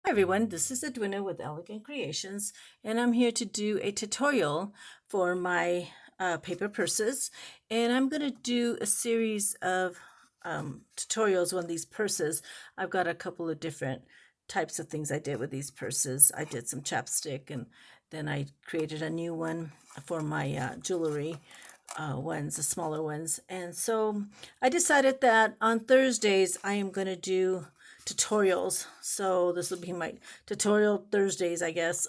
Hi everyone, this is Edwina with Elegant Creations, and I'm here to do a tutorial for my paper purses. And I'm going to do a series of tutorials on these purses. I've got a couple of different types of things I did with these purses. I did some chapstick, and then I created a new one for my jewelry ones, the smaller ones. And so I decided that on Thursdays I am going to do tutorials. So this will be my tutorial Thursdays, I guess.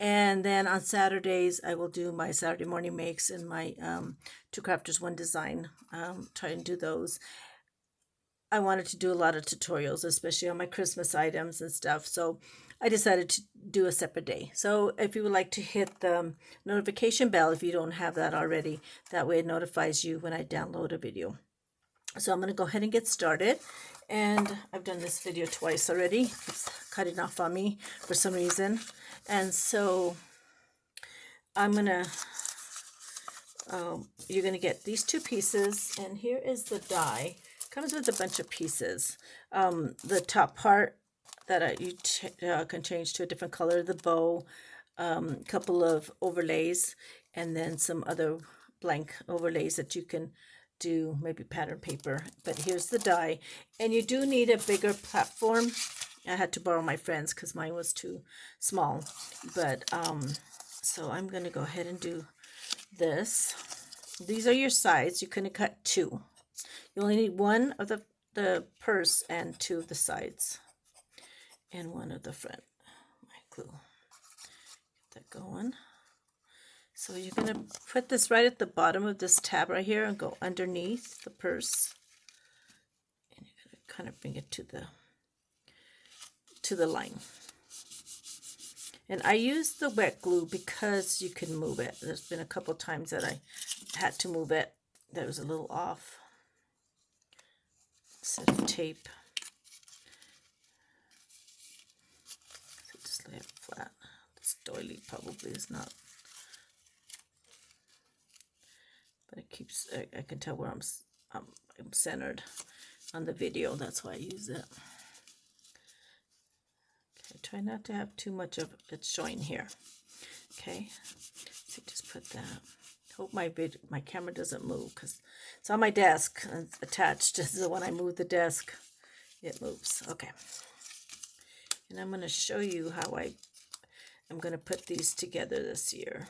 And then on Saturdays I will do my Saturday morning makes and my Two Crafters One Design. Try and do those. I wanted to do a lot of tutorials, especially on my Christmas items and stuff. So I decided to do a separate day. So if you would like to hit the notification bell, if you don't have that already, that way it notifies you when I download a video. So I'm going to go ahead and get started. And I've done this video twice already. It's cutting off on me for some reason. And so I'm going to, you're going to get these two pieces. And here is the die. Comes with a bunch of pieces. The top part that you can change to a different color, the bow, a couple of overlays, and then some other blank overlays that you can do, maybe pattern paper. But here's the die, and you do need a bigger platform. I had to borrow my friend's because mine was too small. But so I'm going to go ahead and do this. These are your sides. You can cut two. You only need one of the purse and two of the sides and one of the front. My glue. Get that going. So you're going to put this right at the bottom of this tab right here and go underneath the purse. And you're going to kind of bring it to the line. And I use the wet glue because you can move it. There's been a couple times that I had to move it. That was a little off. Set of tape. So just lay it flat. This doily probably is not, but it keeps. I can tell where I'm centered on the video. That's why I use it. Okay, try not to have too much of it showing here. Okay, so just put that. Hope my camera doesn't move because it's on my desk and it's attached. So when I move the desk, it moves. Okay. And I'm going to show you how I'm going to put these together this year.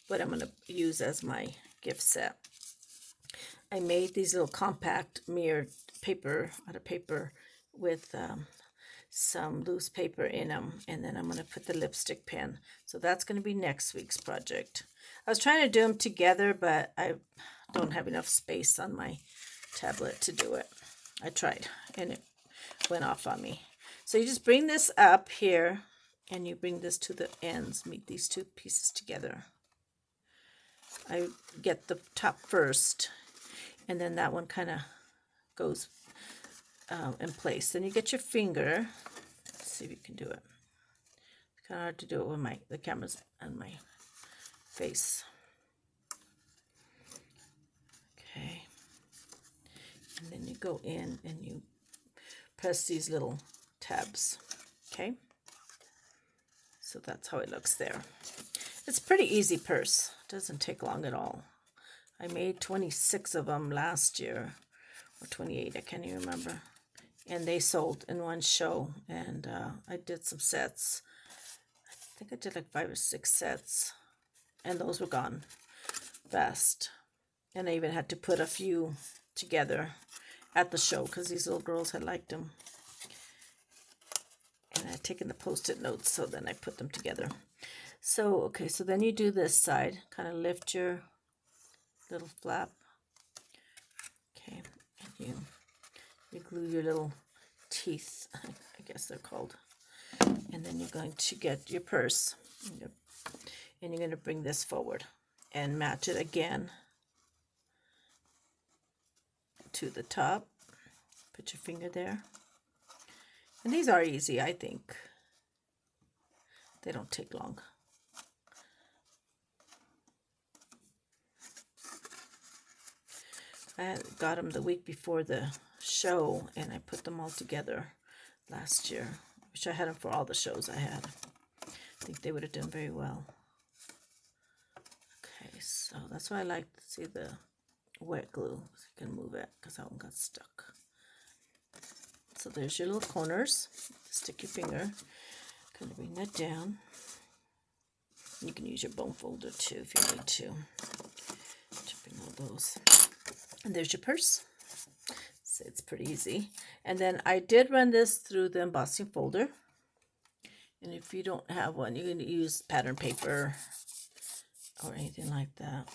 What I'm going to use as my gift set. I made these little compact mirror paper out of paper with some loose paper in them, and then I'm going to put the lipstick pen. So that's going to be next week's project. I was trying to do them together, but I don't have enough space on my tablet to do it. I tried, and it went off on me. So you just bring this up here, and you bring this to the ends, meet these two pieces together. I get the top first, and then that one kind of goes in place. Then you get your finger. Let's see if you can do it. It's kind of hard to do it with the camera's on my face. Okay. And then you go in and you press these little tabs. Okay. So that's how it looks there. It's a pretty easy purse. It doesn't take long at all. I made 26 of them last year, or 28, I can't even remember. And they sold in one show, and I did some sets. I think I did like 5 or 6 sets, and those were gone fast. And I even had to put a few together at the show because these little girls had liked them. And I had taken the post-it notes, so then I put them together. So, okay, so then you do this side, kind of lift your little flap. Okay, and you glue your little teeth, I guess they're called. And then you're going to get your purse, and you're going to bring this forward and match it again to the top. Put your finger there. And these are easy, I think. They don't take long. I got them the week before the show, and I put them all together last year. wish I had them for all the shows I had. I think they would have done very well. Okay, so that's why I like to see the wet glue. So you can move it because that one got stuck. So there's your little corners. Stick your finger. Gonna bring that down. You can use your bone folder too if you need to. Chipping all those. And there's your purse. So it's pretty easy. And then I did run this through the embossing folder. And if you don't have one, you can use pattern paper or anything like that.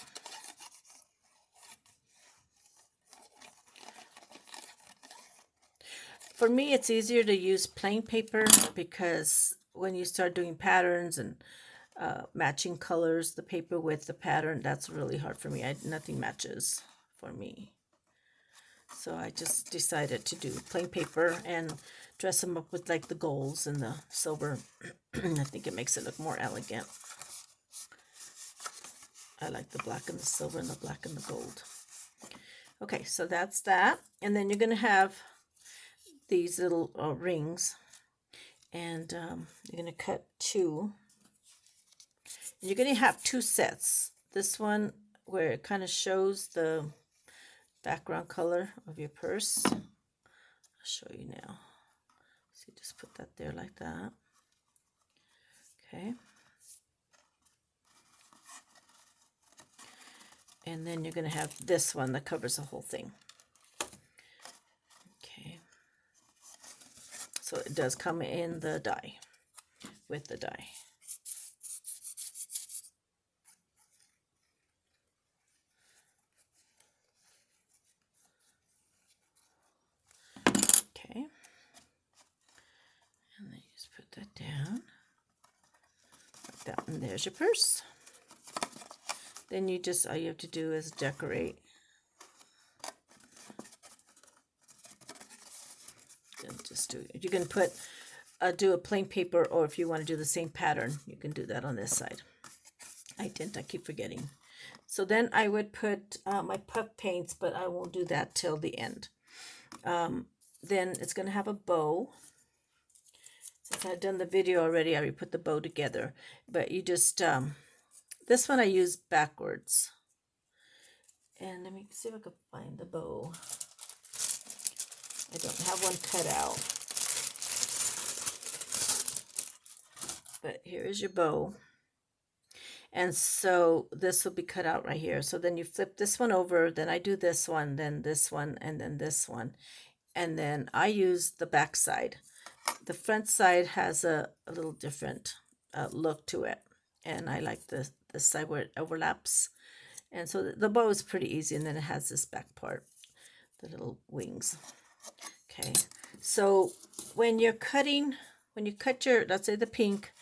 For me, it's easier to use plain paper because when you start doing patterns and matching colors, the paper with the pattern, that's really hard for me. Nothing matches for me. So I just decided to do plain paper and dress them up with like the golds and the silver. I think it makes it look more elegant. I like the black and the silver and the black and the gold. Okay, so that's that. And then you're going to have these little rings. And you're going to cut two. And you're going to have two sets. This one where it kind of shows the background color of your purse. I'll show you now. So you just put that there like that. Okay. And then you're going to have this one that covers the whole thing. Okay. So it does come in the die, with the die. Okay. And then you just put that down. Like that, and there's your purse. Then you just, all you have to do is decorate. Then just do, you can put, do a plain paper, or if you want to do the same pattern, you can do that on this side. I keep forgetting. So then I would put my puff paints, but I won't do that till the end. Then it's going to have a bow. Since I've done the video already, I already put the bow together. But you just, this one I use backwards. And let me see if I can find the bow. I don't have one cut out. But here is your bow. And so this will be cut out right here. So then you flip this one over, then I do this one, then this one, and then this one. And then I use the back side. The front side has a little different look to it. And I like this side where it overlaps. And so the bow is pretty easy. And then it has this back part, the little wings. Okay. So when you're cutting, when you cut your, let's say the pink,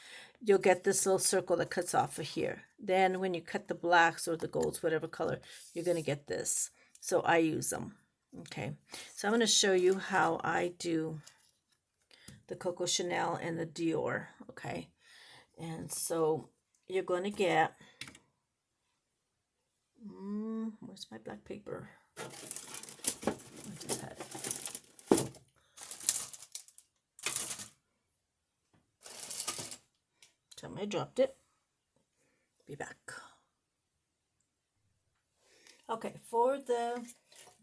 you'll get this little circle that cuts off of here. Then when you cut the blacks or the golds, whatever color, you're going to get this. So I use them. Okay. So I'm going to show you how I do the Coco Chanel and the Dior. Okay. And so you're going to get, where's my black paper? I just had it. Tell me I dropped it. Be back. Okay, for the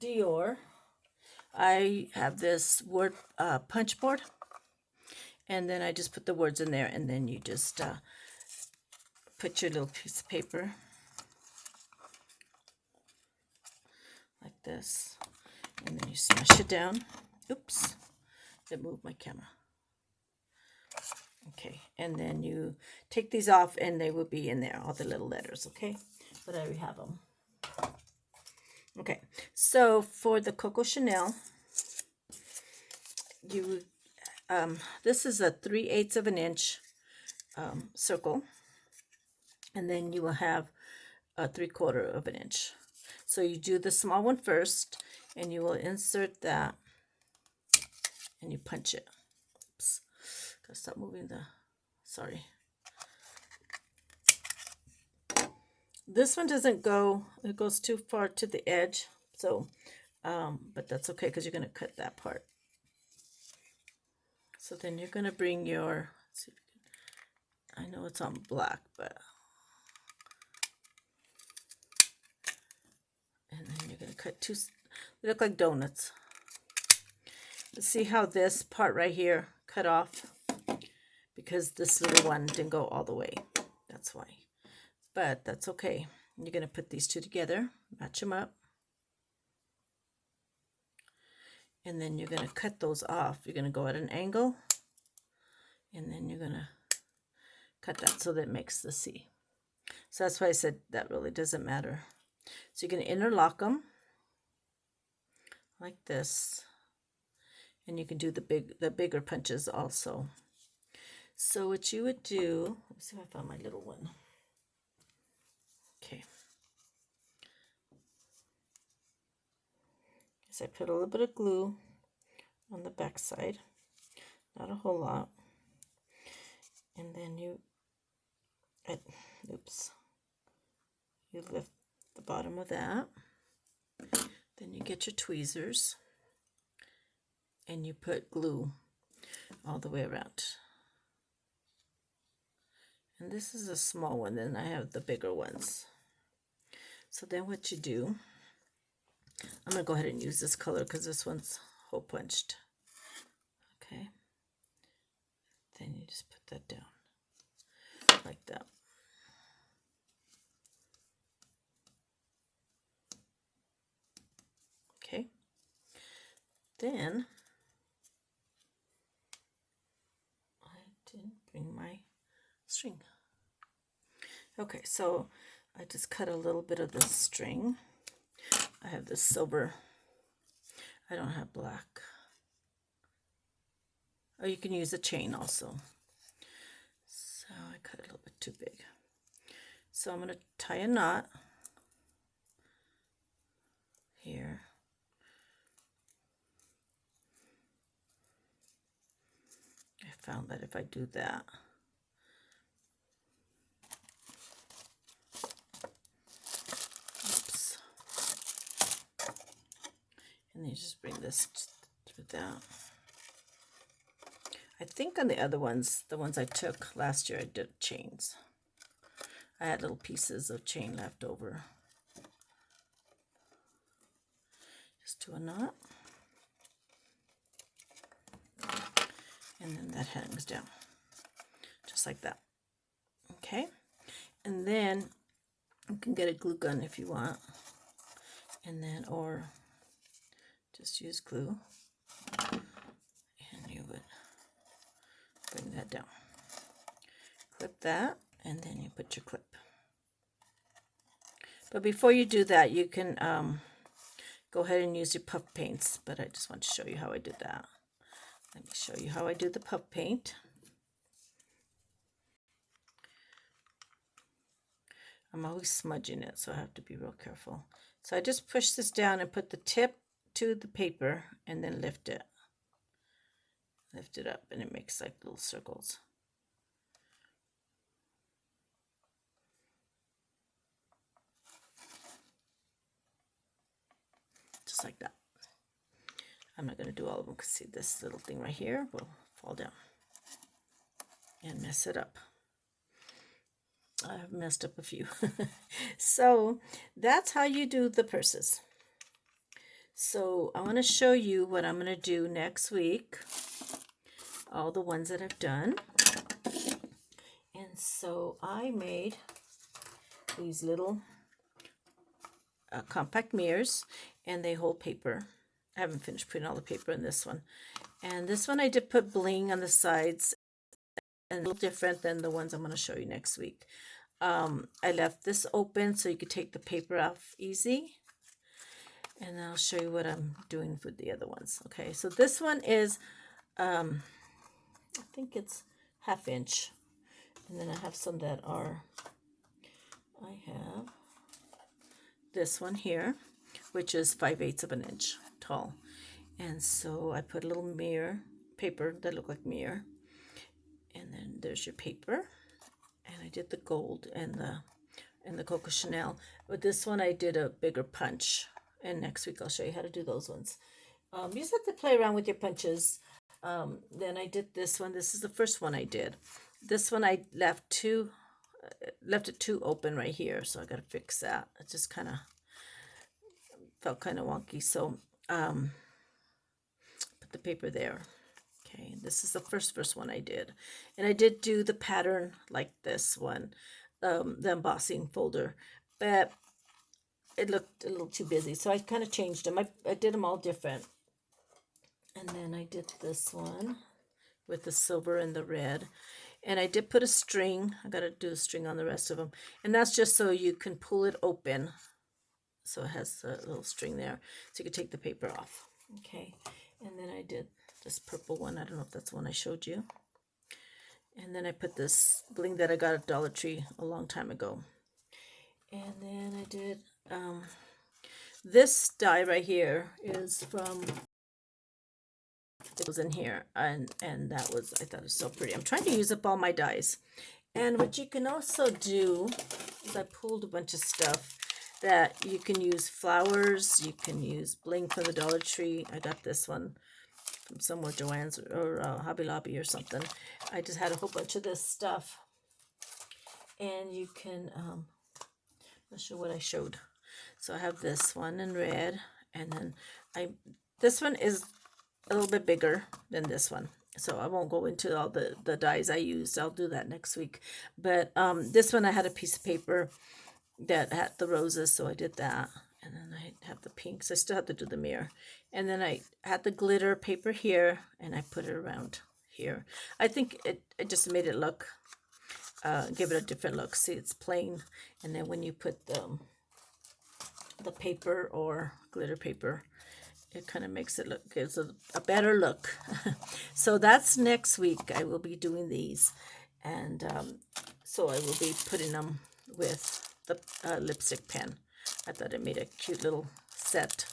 Dior, I have this word punch board, and then I just put the words in there, and then you just put your little piece of paper like this, and then you smash it down. Oops, it moved my camera. Okay, and then you take these off and they will be in there, all the little letters, okay? But I already have them. Okay, so for the Coco Chanel, you this is a 3/8 of an inch circle, and then you will have a 3/4 of an inch. So you do the small one first, and you will insert that, and you punch it. Oops. Gotta stop moving the, sorry. This one doesn't go, it goes too far to the edge. So, but that's okay because you're going to cut that part. So then you're going to bring your, let's see if you can, I know it's on black, but, and then you're going to cut two, they look like donuts. Let's see how this part right here cut off, because this little one didn't go all the way. That's why. But that's okay. You're going to put these two together, match them up. And then you're going to cut those off. You're going to go at an angle. And then you're going to cut that so that it makes the C. So that's why I said that really doesn't matter. So you're going to interlock them like this. And you can do the bigger punches also. So what you would do, let's see if I found my little one. Okay. So I put a little bit of glue on the back side, not a whole lot. And then you lift the bottom of that. Then you get your tweezers and you put glue all the way around. And this is a small one, then I have the bigger ones. So then what you do, I'm going to go ahead and use this color because this one's hole punched. Okay. Then you just put that down like that. Okay. Then I didn't bring my string. Okay, so I just cut a little bit of the string. I have this silver. I don't have black. Or you can use a chain also. So I cut a little bit too big. So I'm going to tie a knot here. I found that if I do that, oops, and then you just bring this through that. I think on the other ones, the ones I took last year, I did chains. I had little pieces of chain left over. Just do a knot. And then that hangs down, just like that. Okay, and then you can get a glue gun if you want, and then, or just use glue, and you would bring that down. Clip that, and then you put your clip. But before you do that, you can go ahead and use your puff paints, but I just want to show you how I did that. Let me show you how I do the puff paint. I'm always smudging it, so I have to be real careful. So I just push this down and put the tip to the paper and then lift it. Lift it up and it makes like little circles. Just like that. I'm not going to do all of them because see this little thing right here will fall down and mess it up. I've messed up a few. So that's how you do the purses. So I want to show you what I'm going to do next week. All the ones that I've done. And so I made these little compact mirrors, and they hold paper. I haven't finished putting all the paper in this one. And this one I did put bling on the sides, and a little different than the ones I'm going to show you next week. I left this open so you could take the paper off easy. And I'll show you what I'm doing for the other ones. Okay, so this one is, I think it's 1/2 inch. And then I have some that are, I have this one here, which is 5/8 of an inch tall. And so I put a little mirror, paper that look like mirror. And then there's your paper. And I did the gold and the Coco Chanel. But this one I did a bigger punch. And next week I'll show you how to do those ones. You just have to play around with your punches. Then I did this one. This is the first one I did. This one I left it too open right here, so I got to fix that. It just kind of felt kind of wonky, so put the paper there. Okay, this is the first one I did, and I did do the pattern like this one, the embossing folder, but it looked a little too busy, so I kind of changed them. I did them all different, and then I did this one with the silver and the red, and I did put a string. I got to do a string on the rest of them, and that's just so you can pull it open, so it has a little string there, so you can take the paper off. Okay, and then I did this purple one. I don't know if that's the one I showed you. And then I put this bling that I got at Dollar Tree a long time ago. And then I did this die right here is from, it was in here, and that was, I thought it was so pretty. I'm trying to use up all my dies. And what you can also do is I pulled a bunch of stuff that you can use flowers, you can use bling from the Dollar Tree. I got this one from somewhere, Joann's or Hobby Lobby or something. I just had a whole bunch of this stuff, and you can I'm not sure what I showed. So I have this one in red, and then this one is a little bit bigger than this one, so I won't go into all the dies I used. I'll do that next week. But this one I had a piece of paper that had the roses, so I did that. And then I have the pinks. I still have to do the mirror. And then I had the glitter paper here, and I put it around here. I think it just made it look, give it a different look. See, it's plain, and then when you put the paper or glitter paper, it kind of makes it look, gives a better look. So that's next week. I will be doing these, and so I will be putting them with the lipstick pen. I thought it made a cute little set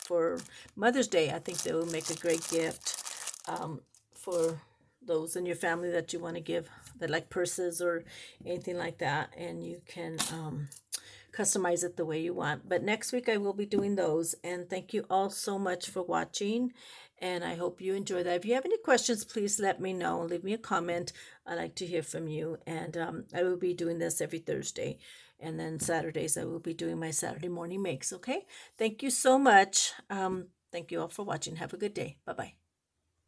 for Mother's Day. I think they will make a great gift for those in your family that you want to give, that like purses or anything like that, and you can customize it the way you want. But next week I will be doing those, and thank you all so much for watching, and I hope you enjoy that. If you have any questions, please let me know. Leave me a comment. I'd like to hear from you, and I will be doing this every Thursday. And then Saturdays, I will be doing my Saturday morning makes, okay? Thank you so much. Thank you all for watching. Have a good day. Bye-bye.